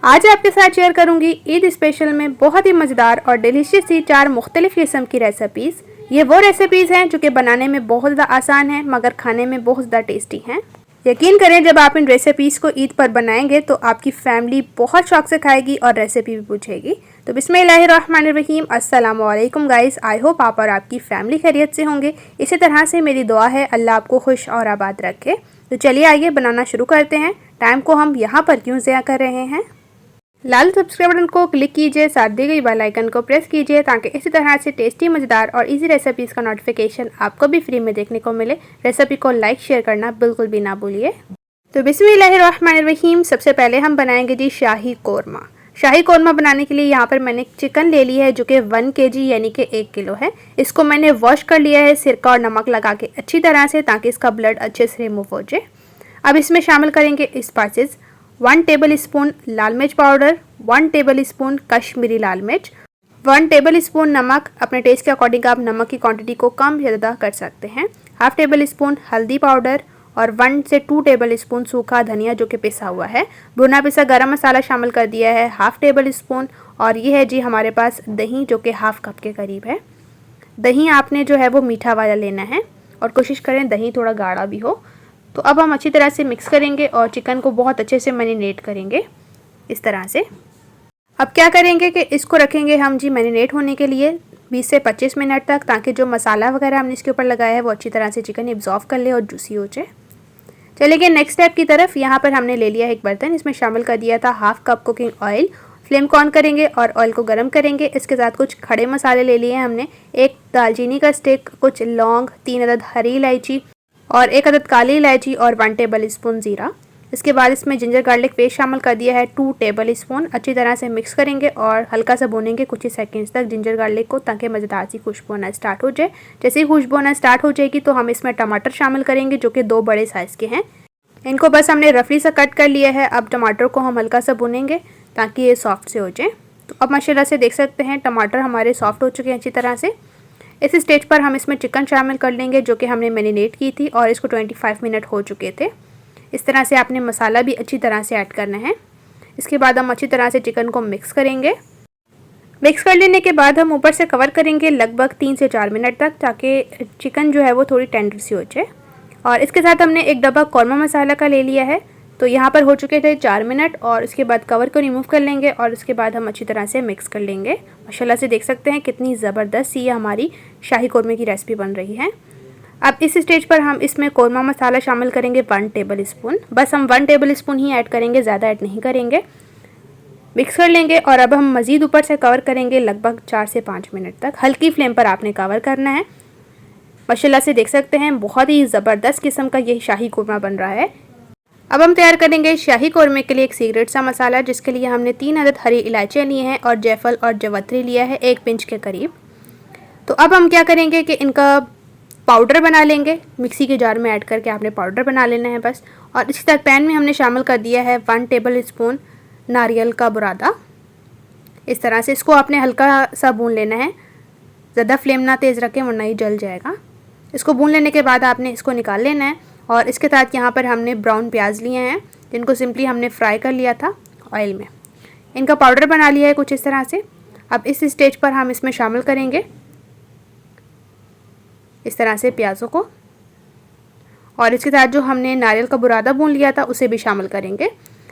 आज आपके साथ शेयर करूंगी ईद स्पेशल में बहुत ही मज़ेदार और डिलीशियस सी 4 मुख्तलिफ किस्म की रेसिपीज़। ये वो रेसिपीज़ हैं जो कि बनाने में बहुत ज़्यादा आसान है मगर खाने में बहुत ज़्यादा टेस्टी हैं। यकीन करें जब आप इन रेसिपीज़ को ईद पर बनाएंगे तो आपकी फैमिली बहुत शौक से खाएगी और रेसिपी भी पूछेगी। तो बिस्मिल्लाहिर्रहमानिर्रहीम, अस्सलाम वालेकुम गाइस। आई होप आप और आपकी फैमिली खैरियत से होंगे। इसी तरह से मेरी दुआ है अल्लाह आपको खुश और आबाद रखे। तो चलिए आइए बनाना शुरू करते हैं। टाइम को हम यहाँ पर क्यों ज़ाया कर रहे हैं। लाल सब्सक्राइब बटन को क्लिक कीजिए, साथ दी गई बेल आइकन को प्रेस कीजिए ताकि इसी तरह से टेस्टी, मज़ेदार और इजी रेसिपीज़ का नोटिफिकेशन आपको भी फ्री में देखने को मिले। रेसिपी को लाइक शेयर करना बिल्कुल भी ना भूलिए। तो बिस्मिल्लाहिर्रहमानिर्रहीम, सबसे पहले हम बनाएंगे जी शाही कौरमा। शाही कौरमा बनाने के लिए यहाँ पर मैंने चिकन ले लिया है जो कि 1 kg यानी कि 1 किलो है। इसको मैंने वॉश कर लिया है सिरका और नमक लगा के अच्छी तरह से, ताकि इसका ब्लड अच्छे से रिमूव हो जाए। अब इसमें शामिल करेंगे स्पाइसेस। 1 टेबल स्पून लाल मिर्च पाउडर, 1 टेबल स्पून कश्मीरी लाल मिर्च, 1 टेबल स्पून नमक। अपने टेस्ट के अकॉर्डिंग आप नमक की क्वांटिटी को कम या ज़्यादा कर सकते हैं। हाफ टेबल स्पून हल्दी पाउडर और 1 से 2 टेबल स्पून सूखा धनिया जो कि पिसा हुआ है। भुना पिसा गरम मसाला शामिल कर दिया है हाफ टेबल स्पून। और ये है जी हमारे पास दही जो कि हाफ कप के करीब है। दही आपने जो है वो मीठा वाला लेना है और कोशिश करें दही थोड़ा गाढ़ा भी हो। तो अब हम अच्छी तरह से मिक्स करेंगे और चिकन को बहुत अच्छे से मैरिनेट करेंगे इस तरह से। अब क्या करेंगे कि इसको रखेंगे हम जी मैरिनेट होने के लिए 20 से 25 मिनट तक, ताकि जो मसाला वगैरह हमने इसके ऊपर लगाया है वो अच्छी तरह से चिकन एब्जॉर्व कर ले और जूसी हो जाए। चलिए नेक्स्ट स्टेप की तरफ। यहाँ पर हमने ले लिया है एक बर्तन, इसमें शामिल कर दिया था half cup cooking oil. Flame को ऑन करेंगे और ऑयल को गर्म करेंगे। इसके साथ कुछ खड़े मसाले ले लिए हैं हमने, एक दालचीनी का स्टिक, कुछ लौंग, 3 अदद हरी इलायची और 1 अदद काली इलायची और 1 टेबल स्पून ज़ीरा। इसके बाद इसमें जिंजर गार्लिक पेस्ट शामिल कर दिया है 2 टेबल स्पून। अच्छी तरह से मिक्स करेंगे और हल्का सा भूनेंगे कुछ ही सेकंड्स तक जिंजर गार्लिक को, ताकि मज़ेदार सी खुशबू आना स्टार्ट हो जाए। जैसे ही खुशबू आना स्टार्ट हो जाएगी तो हम इसमें टमाटर शामिल करेंगे जो कि 2 बड़े साइज़ के हैं। इनको बस हमने रफली सा कट कर लिया है। अब टमाटर को हम हल्का सा भुनेंगे ताकि ये सॉफ्ट से हो जाए। तो अब माशाल्लाह से देख सकते हैं टमाटर हमारे सॉफ्ट हो चुके हैं अच्छी तरह से। इस स्टेज पर हम इसमें चिकन शामिल कर लेंगे जो कि हमने मैरिनेट की थी और इसको 25 मिनट हो चुके थे। इस तरह से आपने मसाला भी अच्छी तरह से ऐड करना है। इसके बाद हम अच्छी तरह से चिकन को मिक्स करेंगे। मिक्स कर लेने के बाद हम ऊपर से कवर करेंगे लगभग 3 से 4 मिनट तक, ताकि चिकन जो है वो थोड़ी टेंडर सी हो जाए। और इसके साथ हमने एक डब्बा कौरमा मसाला का ले लिया है। तो यहाँ पर हो चुके थे 4 मिनट और इसके बाद कवर को रिमूव कर लेंगे और इसके बाद हम अच्छी तरह से मिक्स कर लेंगे। माशाल्लाह से देख सकते हैं कितनी ज़बरदस्त सी हमारी शाही कौरमे की रेसिपी बन रही है। अब इस स्टेज पर हम इसमें कौरमा मसाला शामिल करेंगे 1 टेबल स्पून। बस हम 1 टेबल स्पून ही ऐड करेंगे, ज़्यादा ऐड नहीं करेंगे। मिक्स कर लेंगे और अब हम मज़ीद ऊपर से कवर करेंगे लगभग 4 से 5 मिनट तक। हल्की फ्लेम पर आपने कवर करना है। माशाल्लाह से देख सकते हैं बहुत ही ज़बरदस्त किस्म का यही शाही कौरमा बन रहा है। अब हम तैयार करेंगे शाही कौरमे के लिए एक सीक्रेट सा मसाला, जिसके लिए हमने 3 अदद हरी इलायचियाँ लिए हैं और जायफल और जवत्री लिया है 1 पिंच के करीब। तो अब हम क्या करेंगे कि इनका पाउडर बना लेंगे। मिक्सी के जार में ऐड करके आपने पाउडर बना लेना है बस। और इसी तरह पैन में हमने शामिल कर दिया है 1 टेबल स्पून नारियल का बुरादा। इस तरह से इसको आपने हल्का सा भून लेना है, ज़्यादा फ्लेम ना तेज़ रखें वरना ये जल जाएगा। इसको भून लेने के बाद आपने इसको निकाल लेना है। और इसके साथ यहाँ पर हमने ब्राउन प्याज लिए हैं जिनको सिंपली हमने फ्राई कर लिया था ऑयल में। इनका पाउडर बना लिया है कुछ इस तरह से। अब इस स्टेज पर हम इसमें शामिल करेंगे इस तरह से प्याज़ों को और इसके साथ जो हमने नारियल का बुरादा भून लिया था उसे भी शामिल करेंगे।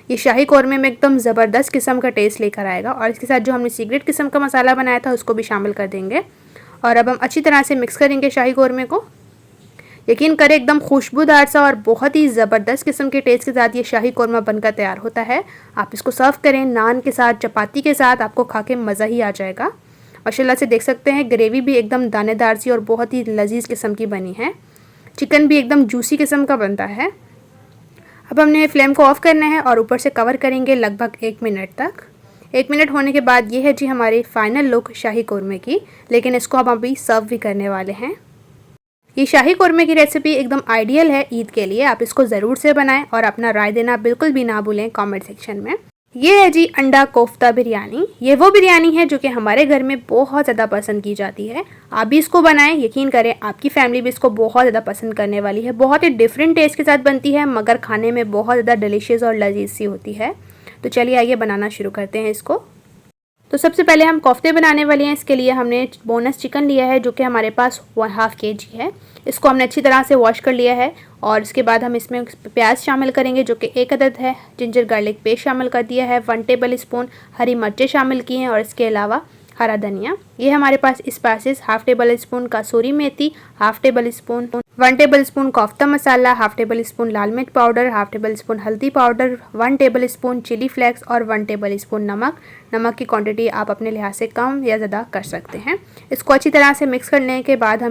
ये शाही कौरमे में एकदम ज़बरदस्त किस्म का टेस्ट लेकर आएगा। और इसके साथ जो हमने सीक्रेट किस्म का मसाला बनाया था उसको भी शामिल कर देंगे। और अब हम अच्छी तरह से मिक्स करेंगे शाही कौरमे को। यकीन करें एकदम खुशबूदार सा और बहुत ही ज़बरदस्त किस्म के टेस्ट के साथ ये शाही कौरमा बनकर तैयार होता है। आप इसको सर्व करें नान के साथ, चपाती के साथ, आपको खा के मज़ा ही आ जाएगा। माशाल्लाह से देख सकते हैं ग्रेवी भी एकदम दानेदार सी और बहुत ही लजीज किस्म की बनी है। चिकन भी एकदम जूसी किस्म का बनता है। अब हमने फ्लेम को ऑफ़ करना है और ऊपर से कवर करेंगे लगभग 1 मिनट तक। 1 मिनट होने के बाद ये है जी हमारी फाइनल लुक शाही कौरमे की। लेकिन इसको हम अभी सर्व भी करने वाले हैं। ये शाही कौरमे की रेसिपी एकदम आइडियल है ईद के लिए। आप इसको ज़रूर से बनाएं और अपना राय देना बिल्कुल भी ना भूलें कमेंट सेक्शन में। ये है जी अंडा कोफ्ता बिरयानी। ये वो बिरयानी है जो कि हमारे घर में बहुत ज़्यादा पसंद की जाती है। आप भी इसको बनाएं, यकीन करें आपकी फैमिली भी इसको बहुत ज़्यादा पसंद करने वाली है। बहुत ही डिफरेंट टेस्ट के साथ बनती है मगर खाने में बहुत ज़्यादा डिलीशियस और लजीज सी होती है। तो चलिए आइए बनाना शुरू करते हैं इसको। तो सबसे पहले हम कोफ्ते बनाने वाले हैं। इसके लिए हमने बोनस चिकन लिया है जो कि हमारे पास 1/2 kg है। इसको हमने अच्छी तरह से वॉश कर लिया है और इसके बाद हम इसमें प्याज शामिल करेंगे जो कि 1 अदद है। जिंजर गार्लिक पेस्ट शामिल कर दिया है। 1 टेबल स्पून हरी मिर्चें शामिल की हैं और इसके अलावा हरा धनिया। ये हमारे पास स्पाइसेस 1/2 टेबल स्पून कसूरी मेथी, 1/2 tablespoon 1 tablespoon kofta masala, 1/2 tablespoon लाल मिर्च पाउडर, 1/2 टेबल स्पून हल्दी powder, 1 tablespoon chilli flakes और 1 टेबल स्पून नमक। नमक की क्वांटिटी आप अपने लिहाज से कम या ज़्यादा कर सकते हैं। इसको अच्छी तरह से मिक्स करने के बाद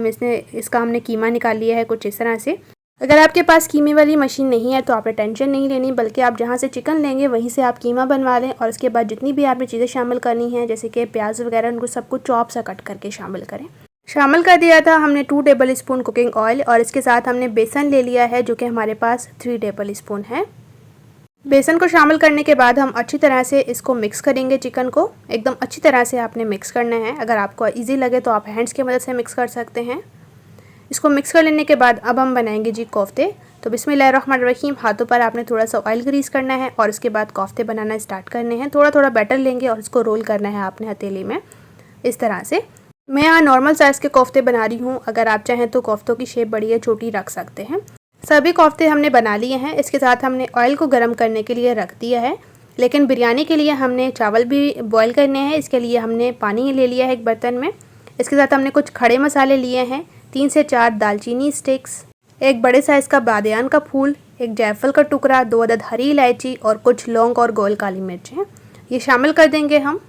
इसका हमने कीमा निकाल लिया है कुछ इस तरह से। अगर आपके पास कीमे वाली मशीन नहीं है तो आपने टेंशन नहीं लेनी, बल्कि आप जहाँ से चिकन लेंगे वहीं से आप कीमा बनवा लें और उसके बाद जितनी भी आपने चीज़ें शामिल करनी हैं जैसे कि प्याज वगैरह उनको सब कुछ चॉप सा कट करके शामिल करें। शामिल कर दिया था हमने 2 टेबल स्पून कुकिंग ऑयल और इसके साथ हमने बेसन ले लिया है जो कि हमारे पास 3 टेबल स्पून है। बेसन को शामिल करने के बाद हम अच्छी तरह से इसको मिक्स करेंगे। चिकन को एकदम अच्छी तरह से आपने मिक्स करना है। अगर आपको ईजी लगे तो आप हैंड्स की मदद से मिक्स कर सकते हैं। इसको मिक्स कर लेने के बाद अब हम बनाएंगे जी कोफ्ते। तो बिस्मिल्लाहिर्रहमानिर्रहीम, हाथों पर आपने थोड़ा सा ऑयल ग्रीस करना है और उसके बाद कोफ्ते बनाना स्टार्ट करने हैं। थोड़ा थोड़ा बैटर लेंगे और इसको रोल करना है आपने हथेली में इस तरह से। मैं यहाँ नॉर्मल साइज़ के कोफ्ते बना रही हूँ, अगर आप चाहें तो कोफ्तों की शेप बड़ी या छोटी रख सकते हैं। सभी कोफ्ते हमने बना लिए हैं। इसके साथ हमने ऑयल को गर्म करने के लिए रख दिया है, लेकिन बिरयानी के लिए हमने चावल भी बॉईल करने हैं। इसके लिए हमने पानी ले लिया है एक बर्तन में। इसके साथ हमने कुछ खड़े मसाले लिए हैं, 3 से 4 दालचीनी स्टिक्स, एक बड़े साइज़ का बादियान का फूल, एक जायफल का टुकड़ा, 2 अदद हरी इलायची और कुछ लौंग और गोल काली मिर्च हैं। ये शामिल कर देंगे हम।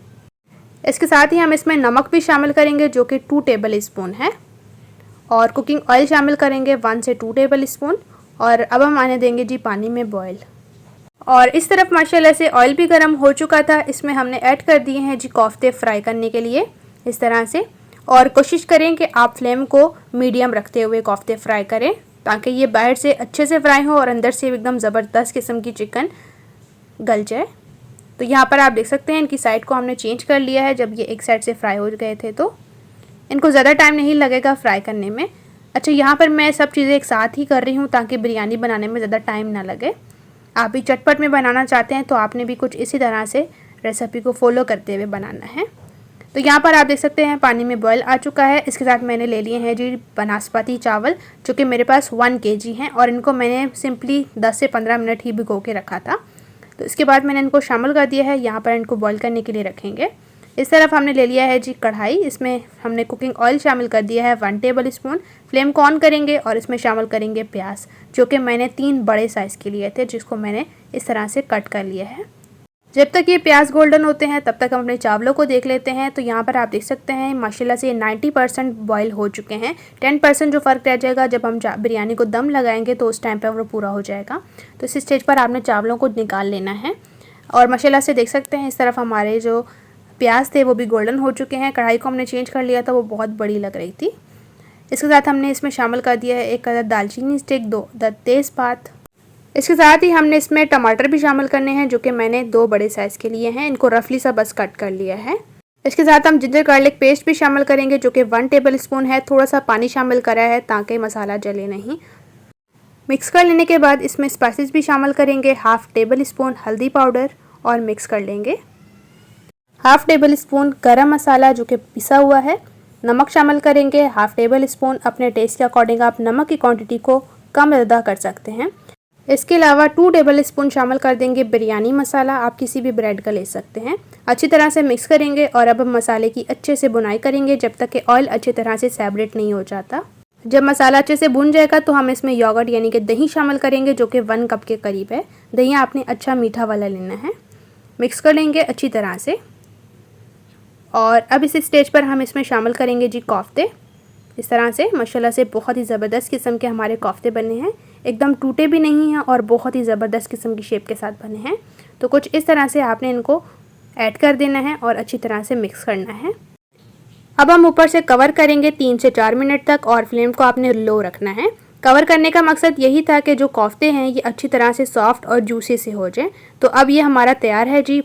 इसके साथ ही हम इसमें नमक भी शामिल करेंगे जो कि 2 टेबल स्पून है और कुकिंग ऑयल शामिल करेंगे 1 से 2 टेबल स्पून। और अब हम आने देंगे जी पानी में बॉयल। और इस तरफ माशाल्लाह से ऑयल भी गर्म हो चुका था। इसमें हमने ऐड कर दिए हैं जी कोफ्ते फ्राई करने के लिए इस तरह से। और कोशिश करें कि आप फ्लेम को मीडियम रखते हुए कोफ्ते फ्राई करें ताकि ये बाहर से अच्छे से फ्राई हो और अंदर से एकदम ज़बरदस्त किस्म की चिकन गल जाए। तो यहाँ पर आप देख सकते हैं इनकी साइड को हमने चेंज कर लिया है जब ये एक साइड से फ्राई हो गए थे। तो इनको ज़्यादा टाइम नहीं लगेगा फ्राई करने में। अच्छा, यहाँ पर मैं सब चीज़ें एक साथ ही कर रही हूँ ताकि बिरयानी बनाने में ज़्यादा टाइम ना लगे। आप भी चटपट में बनाना चाहते हैं तो आपने भी कुछ इसी तरह से रेसिपी को फॉलो करते हुए बनाना है। तो यहाँ पर आप देख सकते हैं पानी में बॉयल आ चुका है। इसके साथ मैंने ले लिए हैं जी बनास्पति चावल जो कि मेरे पास 1 kg हैं और इनको मैंने सिंपली 10 से 15 मिनट ही भिगो के रखा था। तो इसके बाद मैंने इनको शामिल कर दिया है। यहाँ पर इनको बॉईल करने के लिए रखेंगे। इस तरफ हमने ले लिया है जी कढ़ाई। इसमें हमने कुकिंग ऑयल शामिल कर दिया है 1 टेबल स्पून। फ्लेम को ऑन करेंगे और इसमें शामिल करेंगे प्याज जो कि मैंने 3 बड़े साइज़ के लिए थे, जिसको मैंने इस तरह से कट कर लिया है। जब तक ये प्याज गोल्डन होते हैं तब तक हम अपने चावलों को देख लेते हैं। तो यहाँ पर आप देख सकते हैं माशाल्लाह से 90% बॉयल हो चुके हैं। 10% जो फ़र्क रह जाएगा जब हम बिरयानी को दम लगाएंगे तो उस टाइम पर वो पूरा हो जाएगा। तो इस स्टेज पर आपने चावलों को निकाल लेना है और माशाल्लाह से देख सकते हैं इस तरफ हमारे जो प्याज थे वो भी गोल्डन हो चुके हैं। कढ़ाई को हमने चेंज कर लिया था, वो बहुत बड़ी लग रही थी। इसके साथ हमने इसमें शामिल कर दिया है 1 अदद दालचीनी स्टिक, 2 अदद तेज़पात। इसके साथ ही हमने इसमें टमाटर भी शामिल करने हैं जो कि मैंने 2 बड़े साइज़ के लिए हैं। इनको रफली सा बस कट कर लिया है। इसके साथ हम जिंजर गार्लिक पेस्ट भी शामिल करेंगे जो कि 1 टेबल स्पून है। थोड़ा सा पानी शामिल करा है ताकि मसाला जले नहीं। मिक्स कर लेने के बाद इसमें स्पाइसेस भी शामिल करेंगे 1/2 टेबल स्पून हल्दी पाउडर और मिक्स कर लेंगे। 1/2 टेबल स्पून गरम मसाला जो कि पिसा हुआ है। नमक शामिल करेंगे 1/2 टेबल स्पून। अपने टेस्ट के अकॉर्डिंग आप नमक की क्वांटिटी को कम ज़्यादा कर सकते हैं। इसके अलावा 2 टेबल स्पून शामिल कर देंगे बिरयानी मसाला। आप किसी भी ब्रांड का ले सकते हैं। अच्छी तरह से मिक्स करेंगे और अब हम मसाले की अच्छे से बुनाई करेंगे जब तक कि ऑयल अच्छी तरह से सेपरेट नहीं हो जाता। जब मसाला अच्छे से भुन जाएगा तो हम इसमें योगर्ट यानी कि दही शामिल करेंगे जो कि 1 कप के करीब है। दही आपने अच्छा मीठा वाला लेना है। मिक्स कर लेंगे अच्छी तरह से और अब इस स्टेज पर हम इसमें शामिल करेंगे जी कोफ्ते। इस तरह से माशाल्लाह से बहुत ही ज़बरदस्त किस्म के हमारे कोफ्ते बने हैं। एकदम टूटे भी नहीं हैं और बहुत ही ज़बरदस्त किस्म की शेप के साथ बने हैं। तो कुछ इस तरह से आपने इनको ऐड कर देना है और अच्छी तरह से मिक्स करना है। अब हम ऊपर से कवर करेंगे 3 से 4 मिनट तक और फ्लेम को आपने लो रखना है। कवर करने का मकसद यही था कि जो कोफ्ते हैं ये अच्छी तरह से सॉफ्ट और जूसी से हो जाए। तो अब ये हमारा तैयार है जी।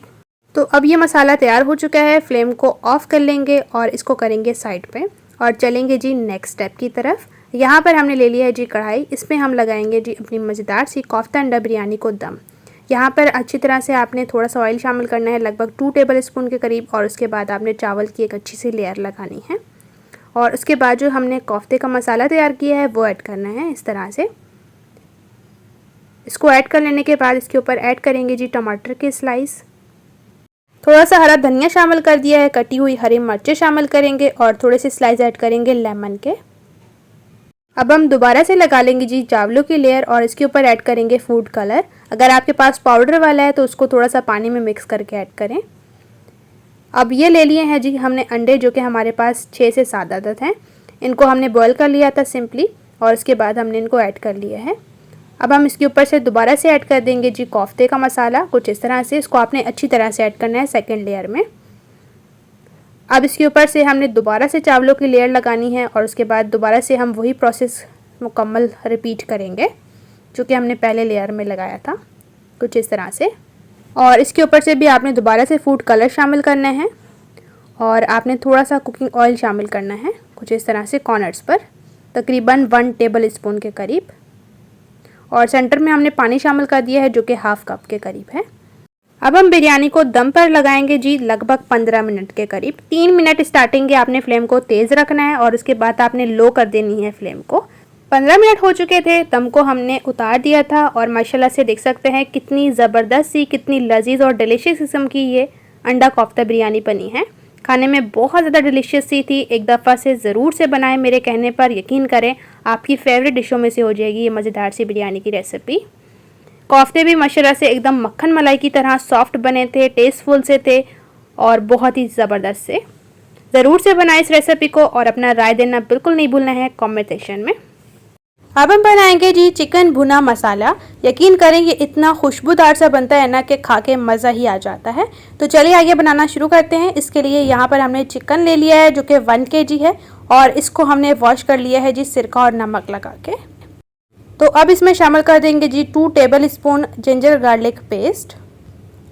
तो अब ये मसाला तैयार हो चुका है। फ्लेम को ऑफ़ कर लेंगे और इसको करेंगे साइड पे और चलेंगे जी नेक्स्ट स्टेप की तरफ। यहाँ पर हमने ले लिया है जी कढ़ाई। इसमें हम लगाएंगे जी अपनी मज़ेदार सी कोफ्ता अंडा बिरयानी को दम। यहाँ पर अच्छी तरह से आपने थोड़ा सा ऑयल शामिल करना है, लगभग 2 टेबल स्पून के करीब, और उसके बाद आपने चावल की एक अच्छी सी लेयर लगानी है। और उसके बाद जो हमने कोफ्ते का मसाला तैयार किया है वो ऐड करना है इस तरह से। इसको ऐड कर लेने के बाद इसके ऊपर ऐड करेंगे जी टमाटर के स्लाइस, थोड़ा सा हरा धनिया शामिल कर दिया है, कटी हुई हरी मिर्चें शामिल करेंगे और थोड़े से स्लाइस ऐड करेंगे लेमन के। अब हम दोबारा से लगा लेंगे जी चावलों की लेयर और इसके ऊपर ऐड करेंगे फूड कलर। अगर आपके पास पाउडर वाला है तो उसको थोड़ा सा पानी में मिक्स करके ऐड करें। अब ये ले लिए हैं जी हमने अंडे, जो कि हमारे पास 6 से 7 अदद हैं। इनको हमने बॉईल कर लिया था सिंपली, और उसके बाद हमने इनको ऐड कर लिया है। अब हम इसके ऊपर से दोबारा से ऐड कर देंगे जी कोफ्ते का मसाला, कुछ इस तरह से। इसको आपने अच्छी तरह से ऐड करना है सेकंड लेयर में। अब इसके ऊपर से हमने दोबारा से चावलों की लेयर लगानी है और उसके बाद दोबारा से हम वही प्रोसेस मुकम्मल रिपीट करेंगे जो कि हमने पहले लेयर में लगाया था, कुछ इस तरह से। और इसके ऊपर से भी आपने दोबारा से फूड कलर शामिल करना है और आपने थोड़ा सा कुकिंग ऑयल शामिल करना है, कुछ इस तरह से कॉर्नर्स पर, तकरीबन 1 टेबल स्पून के करीब। और सेंटर में हमने पानी शामिल कर दिया है जो कि हाफ कप के करीब है। अब हम बिरयानी को दम पर लगाएंगे जी लगभग 15 मिनट के करीब। 3 मिनट स्टार्टिंग के आपने फ्लेम को तेज़ रखना है और उसके बाद आपने लो कर देनी है फ्लेम को। 15 मिनट हो चुके थे, दम को हमने उतार दिया था और माशाल्लाह से देख सकते हैं कितनी ज़बरदस्त सी, कितनी लजीज और डिलीशियस किस्म की ये अंडा कोफ्ता बिरयानी बनी है। खाने में बहुत ज़्यादा डिलीशियस सी थी। एक दफ़ा से ज़रूर से बनाएं, मेरे कहने पर यकीन करें आपकी फेवरेट डिशों में से हो जाएगी ये मज़ेदार सी बिरयानी की रेसिपी। कोफ्ते भी माशाल्लाह से एकदम मक्खन मलाई की तरह सॉफ्ट बने थे, टेस्टफुल से थे और बहुत ही ज़बरदस्त से। ज़रूर से बनाएं इस रेसिपी को और अपना राय देना बिल्कुल नहीं भूलना है कमेंट सेक्शन में। अब हम बनाएंगे जी चिकन भुना मसाला। यकीन करें ये इतना खुशबूदार सा बनता है ना कि खा के मज़ा ही आ जाता है। तो चलिए आगे बनाना शुरू करते हैं। इसके लिए यहाँ पर हमने चिकन ले लिया है जो कि 1 kg है और इसको हमने वॉश कर लिया है जी सिरका और नमक लगा के। तो अब इसमें शामिल कर देंगे जी 2 table spoon ginger garlic paste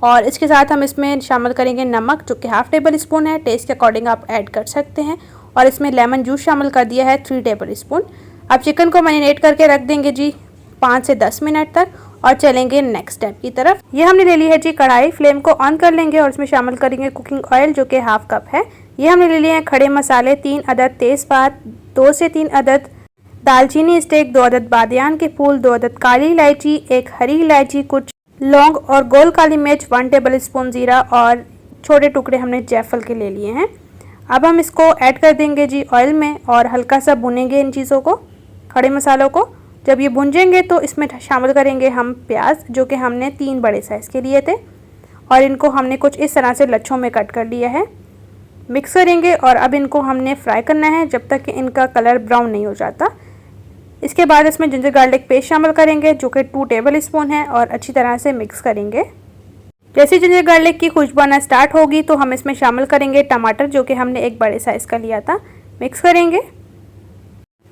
और इसके साथ हम इसमें शामिल करेंगे नमक जो कि हाफ टेबल स्पून है। टेस्ट के अकॉर्डिंग आप ऐड कर सकते हैं। और इसमें लेमन जूस शामिल कर दिया है 3 टेबल स्पून। अब चिकन को मैरिनेट करके रख देंगे जी 5 से 10 मिनट तक और चलेंगे नेक्स्ट स्टेप की तरफ। ये हमने ले ली है जी कढ़ाई। फ्लेम को ऑन कर लेंगे और इसमें शामिल करेंगे कुकिंग ऑयल जो कि हाफ कप है। ये हमने ले लिए हैं खड़े मसाले 3 अदद तेज़पात, 2 से 3 अदद दालचीनी स्टिक, 2 अदद बादियान के फूल, 2 अदद काली इलायची, 1 हरी इलायची, कुछ लौंग और गोल काली मिर्च, 1 टेबल स्पून ज़ीरा और छोटे टुकड़े हमने जायफल के ले लिए हैं। अब हम इसको ऐड कर देंगे जी ऑयल में और हल्का सा भुनेंगे इन चीज़ों को, खड़े मसालों को। जब ये भुन जाएंगे तो इसमें शामिल करेंगे हम प्याज जो कि हमने 3 बड़े साइज़ के लिए थे और इनको हमने कुछ इस तरह से लच्छों में कट कर लिया है। मिक्स करेंगे और अब इनको हमने फ्राई करना है जब तक कि इनका कलर ब्राउन नहीं हो जाता। इसके बाद इसमें जिंजर गार्लिक पेस्ट शामिल करेंगे जो कि 2 टेबल स्पून है और अच्छी तरह से मिक्स करेंगे। जैसे जिंजर गार्लिक की खुशबू आना स्टार्ट होगी तो हम इसमें शामिल करेंगे टमाटर जो कि हमने 1 बड़े साइज़ का लिया था। मिक्स करेंगे।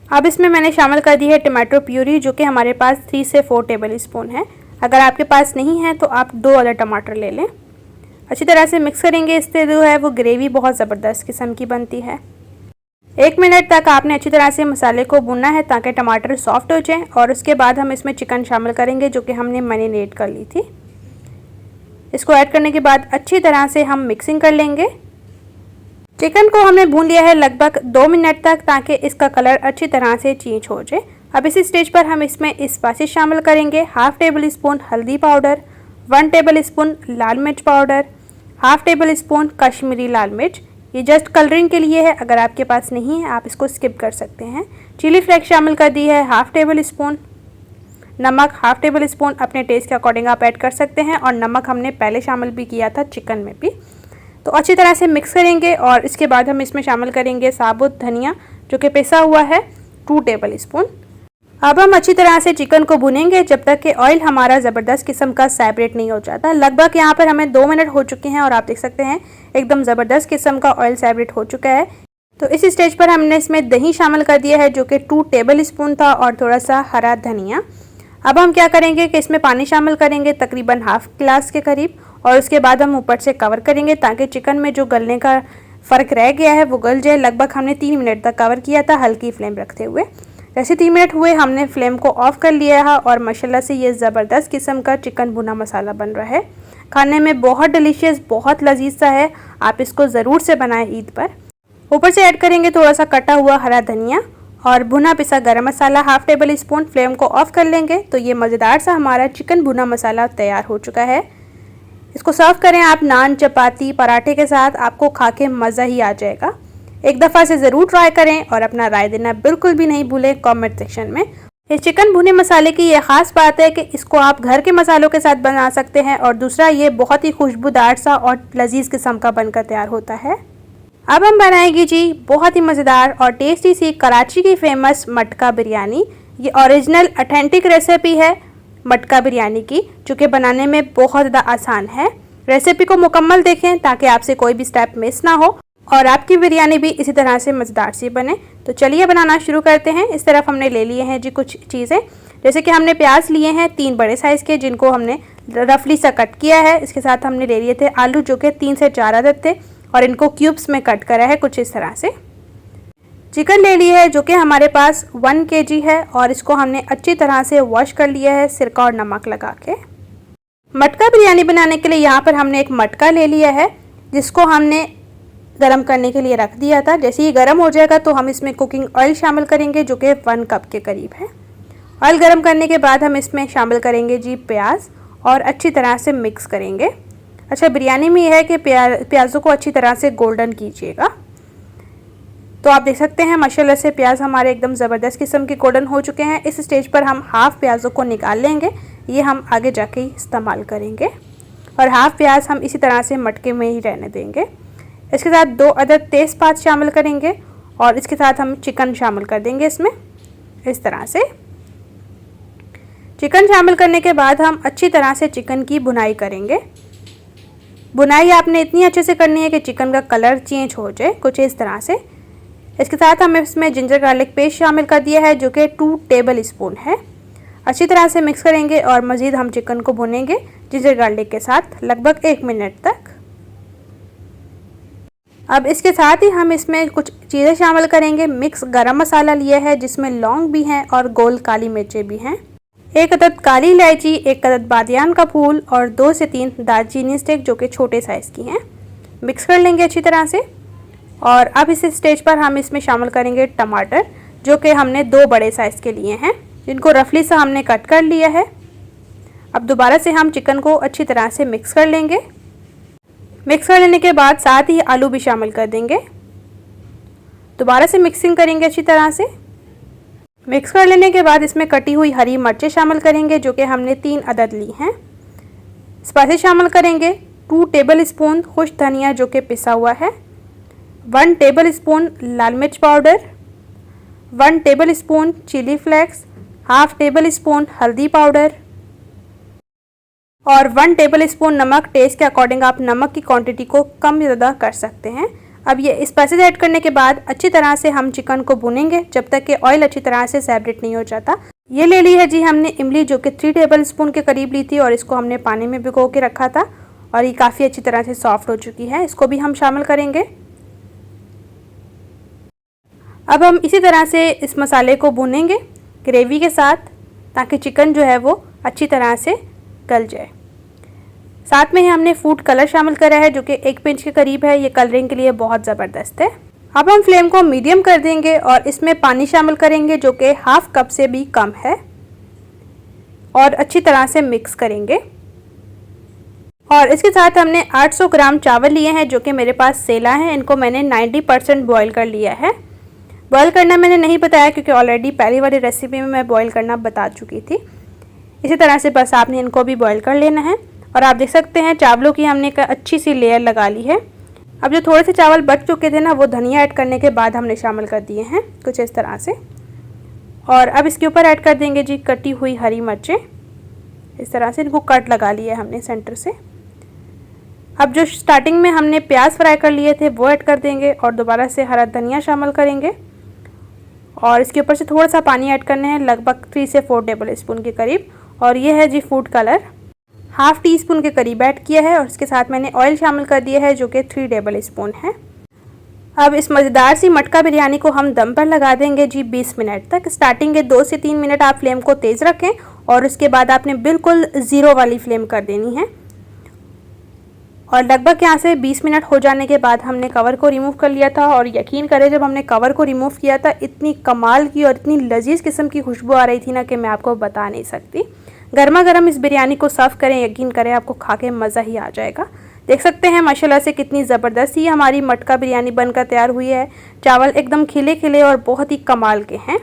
अब इसमें मैंने शामिल कर दी है टमाटो प्यूरी जो कि हमारे पास 3 से 4 टेबल स्पून है। अगर आपके पास नहीं है तो आप 2 अदर टमाटर ले लें। अच्छी तरह से मिक्स करेंगे। इससे जो है वो ग्रेवी बहुत ज़बरदस्त किस्म की बनती है। 1 मिनट तक आपने अच्छी तरह से मसाले को भुनना है ताकि टमाटर सॉफ्ट हो जाए और उसके बाद हम इसमें चिकन शामिल करेंगे जो कि हमने मैरिनेट कर ली थी। इसको ऐड करने के बाद अच्छी तरह से हम मिक्सिंग कर लेंगे। चिकन को हमने भून लिया है लगभग 2 मिनट तक ताकि इसका कलर अच्छी तरह से चेंज हो जाए। अब इस स्टेज पर हम इसमें स्पाइसेस शामिल करेंगे। हाफ टेबल स्पून हल्दी पाउडर, 1 टेबल स्पून लाल मिर्च powder, half tablespoon Kashmiri लाल मिर्च। ये जस्ट कलरिंग के लिए है, अगर आपके पास नहीं है आप इसको स्किप कर सकते हैं। चिली फ्लेक्स शामिल कर दी है हाफ टेबल स्पून। नमक हाफ टेबल स्पून अपने टेस्ट के अकॉर्डिंग आप ऐड कर सकते हैं और नमक हमने पहले शामिल भी किया था चिकन में भी। तो अच्छी तरह से मिक्स करेंगे और इसके बाद हम इसमें शामिल करेंगे साबुत धनिया जो कि पिसा हुआ है 2 टेबल स्पून। अब हम अच्छी तरह से चिकन को भुनेंगे जब तक कि ऑयल हमारा ज़बरदस्त किस्म का सेपरेट नहीं हो जाता। लगभग यहाँ पर हमें 2 मिनट हो चुके हैं और आप देख सकते हैं एकदम ज़बरदस्त किस्म का ऑयल सेपरेट हो चुका है। तो इस स्टेज पर हमने इसमें दही शामिल कर दिया है जो कि 2 टेबल स्पून था और थोड़ा सा हरा धनिया। अब हम क्या करेंगे कि इसमें पानी शामिल करेंगे तकरीबन हाफ गिलास के करीब और उसके बाद हम ऊपर से कवर करेंगे ताकि चिकन में जो गलने का फ़र्क रह गया है वो गल जाए। लगभग हमने 3 मिनट तक कवर किया था हल्की फ्लेम रखते हुए। जैसे 3 मिनट हुए हमने फ्लेम को ऑफ कर लिया है और माशाल्लाह से ये ज़बरदस्त किस्म का चिकन भुना मसाला बन रहा है। खाने में बहुत डिलीशियस, बहुत लजीज सा है। आप इसको ज़रूर से बनाएं ईद पर। ऊपर से ऐड करेंगे थोड़ा सा कटा हुआ हरा धनिया और भुना पिसा गरम मसाला हाफ टेबल स्पून। फ्लेम को ऑफ कर लेंगे तो ये मज़ेदार सा हमारा चिकन भुना मसाला तैयार हो चुका है। इसको सर्व करें आप नान, चपाती, पराठे के साथ, आपको खा के मज़ा ही आ जाएगा। एक दफ़ा से ज़रूर ट्राई करें और अपना राय देना बिल्कुल भी नहीं भूलें कमेंट सेक्शन में। इस चिकन भुने मसाले की ये ख़ास बात है कि इसको आप घर के मसालों के साथ बना सकते हैं और दूसरा ये बहुत ही खुशबूदार सा और लजीज किस्म का बनकर तैयार होता है। अब हम बनाएंगे जी बहुत ही मज़ेदार और टेस्टी सी कराची की फेमस मटका बिरयानी। ये ओरिजिनल ऑथेंटिक रेसिपी है मटका बिरयानी की, जो कि बनाने में बहुत ज़्यादा आसान है। रेसिपी को मुकम्मल देखें ताकि आपसे कोई भी स्टेप मिस ना हो और आपकी बिरयानी भी इसी तरह से मज़ेदार सी बने। तो चलिए बनाना शुरू करते हैं। इस तरफ हमने ले लिए हैं जी कुछ चीज़ें, जैसे कि हमने प्याज लिए हैं 3 बड़े साइज़ के, जिनको हमने रफली सा कट किया है। इसके साथ हमने ले लिए थे आलू, जो कि 3 से 4 अदद थे और इनको क्यूब्स में कट करा है कुछ इस तरह से। चिकन ले लिया है जो कि हमारे पास 1 kg है और इसको हमने अच्छी तरह से वॉश कर लिया है सिरका और नमक लगा के। मटका बिरयानी बनाने के लिए यहाँ पर हमने एक मटका ले लिया है, जिसको हमने गरम करने के लिए रख दिया था। जैसे ही गरम हो जाएगा तो हम इसमें कुकिंग ऑयल शामिल करेंगे, जो कि 1 कप के करीब है। ऑयल गरम करने के बाद हम इसमें शामिल करेंगे जी प्याज और अच्छी तरह से मिक्स करेंगे। अच्छा, बिरयानी में यह है कि प्याज़ों को अच्छी तरह से गोल्डन कीजिएगा। तो आप देख सकते हैं माशाल्लाह से प्याज हमारे एकदम ज़बरदस्त किस्म के गोल्डन हो चुके हैं। इस स्टेज पर हम हाफ़ प्याज़ों को निकाल लेंगे, ये हम आगे जाके ही इस्तेमाल करेंगे और हाफ़ प्याज हम इसी तरह से मटके में ही रहने देंगे। इसके साथ 2 अदद तेज़पात शामिल करेंगे और इसके साथ हम चिकन शामिल कर देंगे इसमें। इस तरह से चिकन शामिल करने के बाद हम अच्छी तरह से चिकन की भुनाई करेंगे। भुनाई आपने इतनी अच्छे से करनी है कि चिकन का कलर चेंज हो जाए, कुछ इस तरह से। इसके साथ हम इसमें जिंजर गार्लिक पेस्ट शामिल कर दिया है, जो कि 2 टेबल स्पून है। अच्छी तरह से मिक्स करेंगे और मज़ीद हम चिकन को भुनेंगे जिंजर गार्लिक के साथ लगभग 1 मिनट तक। अब इसके साथ ही हम इसमें कुछ चीज़ें शामिल करेंगे। मिक्स गरम मसाला लिया है, जिसमें लौंग भी हैं और गोल काली मिर्चें भी हैं। 1 अदद काली इलायची, 1 अदद बादियान का फूल और 2 से 3 दालचीनी स्टिक, जो कि छोटे साइज़ की हैं। मिक्स कर लेंगे अच्छी तरह से। और अब इस स्टेज पर हम इसमें शामिल करेंगे टमाटर, जो कि हमने 2 बड़े साइज़ के लिए हैं, जिनको रफली सा हमने कट कर लिया है। अब दोबारा से हम चिकन को अच्छी तरह से मिक्स कर लेंगे। मिक्स कर लेने के बाद साथ ही आलू भी शामिल कर देंगे। दोबारा से मिक्सिंग करेंगे अच्छी तरह से। मिक्स कर लेने के बाद इसमें कटी हुई हरी मिर्चें शामिल करेंगे, जो कि हमने 3 अदद ली हैं। स्पाइसेस शामिल करेंगे 2 टेबल स्पून खुश धनिया, जो कि पिसा हुआ है, 1 टेबल स्पून लाल मिर्च powder, 1 tablespoon chilli flakes, half tablespoon हल्दी पाउडर और 1 टेबल स्पून नमक। टेस्ट के अकॉर्डिंग आप नमक की क्वांटिटी को कम ज़्यादा कर सकते हैं। अब ये स्पाइसेस ऐड करने के बाद अच्छी तरह से हम चिकन को भुनेंगे जब तक कि ऑयल अच्छी तरह से सेपरेट नहीं हो जाता। ये ले ली है जी हमने इमली, जो कि 3 टेबल स्पून के करीब ली थी और इसको हमने पानी में भिगो के रखा था और ये काफ़ी अच्छी तरह से सॉफ्ट हो चुकी है। इसको भी हम शामिल करेंगे। अब हम इसी तरह से इस मसाले को भुनेंगे ग्रेवी के साथ, ताकि चिकन जो है वो अच्छी तरह से गल जाए। साथ में ही हमने फूड कलर शामिल करा है, जो कि 1 पिंच के करीब है। ये कलरिंग के लिए बहुत ज़बरदस्त है। अब हम फ्लेम को मीडियम कर देंगे और इसमें पानी शामिल करेंगे, जो कि हाफ कप से भी कम है, और अच्छी तरह से मिक्स करेंगे। और इसके साथ हमने 800 ग्राम चावल लिए हैं, जो कि मेरे पास सेला हैं। इनको मैंने 90% बॉयल कर लिया है। बॉयल करना मैंने नहीं बताया क्योंकि ऑलरेडी पहली वाली रेसिपी में मैं बॉयल करना बता चुकी थी। इसी तरह से बस आपने इनको भी बॉयल कर लेना है। और आप देख सकते हैं चावलों की हमने एक अच्छी सी लेयर लगा ली है। अब जो थोड़े से चावल बच चुके थे ना, वो धनिया ऐड करने के बाद हमने शामिल कर दिए हैं कुछ इस तरह से। और अब इसके ऊपर ऐड कर देंगे जी कटी हुई हरी मिर्चें। इस तरह से इनको कट लगा लिया है हमने सेंटर से। अब जो स्टार्टिंग में हमने प्याज फ्राई कर लिए थे वो ऐड कर देंगे और दोबारा से हरा धनिया शामिल करेंगे और इसके ऊपर से थोड़ा सा पानी ऐड करने हैं, लगभग 3 से 4 टेबल स्पून के करीब। और ये है जी food colour, half teaspoon के करीब ऐड किया है और इसके साथ मैंने ऑयल शामिल कर दिया है, जो कि 3 टेबल स्पून है। अब इस मज़ेदार सी मटका बिरयानी को हम दम पर लगा देंगे जी 20 मिनट तक। स्टार्टिंग के 2 से 3 मिनट आप फ्लेम को तेज़ रखें और उसके बाद आपने बिल्कुल ज़ीरो वाली फ्लेम कर देनी है। और लगभग यहाँ से 20 मिनट हो जाने के बाद हमने कवर को रिमूव कर लिया था और यकीन करें जब हमने कवर को रिमूव किया था इतनी कमाल की और इतनी लजीज किस्म की खुशबू आ रही थी ना कि मैं आपको बता नहीं सकती। गर्मा गर्म इस बिरयानी को सर्व करें, यकीन करें आपको खा के मज़ा ही आ जाएगा। देख सकते हैं माशाल्लाह से कितनी ज़बरदस्त ही हमारी मटका बिरयानी बनकर तैयार हुई है। चावल एकदम खिले खिले और बहुत ही कमाल के हैं।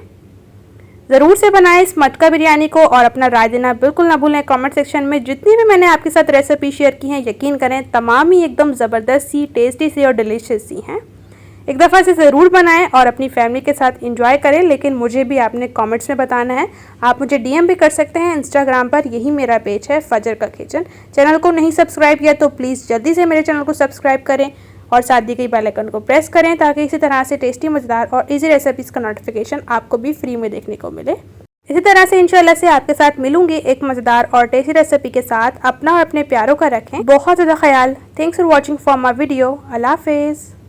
ज़रूर से बनाएं इस मटका बिरयानी को और अपना राय देना बिल्कुल ना भूलें कमेंट सेक्शन में। जितनी भी मैंने आपके साथ रेसिपी शेयर की हैं यकीन करें तमाम ही एकदम ज़बरदस्त सी, टेस्टी सी और डिलीशियस सी हैं। एक दफ़ा से ज़रूर बनाएं और अपनी फैमिली के साथ इंजॉय करें, लेकिन मुझे भी आपने कमेंट्स में बताना है। आप मुझे डीएम भी कर सकते हैं इंस्टाग्राम पर, यही मेरा पेज है फजर का किचन। चैनल को नहीं सब्सक्राइब किया तो प्लीज़ जल्दी से मेरे चैनल को सब्सक्राइब करें और साथ दी गई बेल आइकन को प्रेस करें ताकि इसी तरह से टेस्टी, मज़ेदार और इजी रेसिपीज़ का नोटिफिकेशन आपको भी फ्री में देखने को मिले। इसी तरह से इंशाल्लाह से आपके साथ मिलूंगी एक मज़ेदार और टेस्टी रेसिपी के साथ। अपना और अपने प्यारों का रखें बहुत ज़्यादा ख्याल। Thanks for watching for my video. अल्लाह हाफिज़।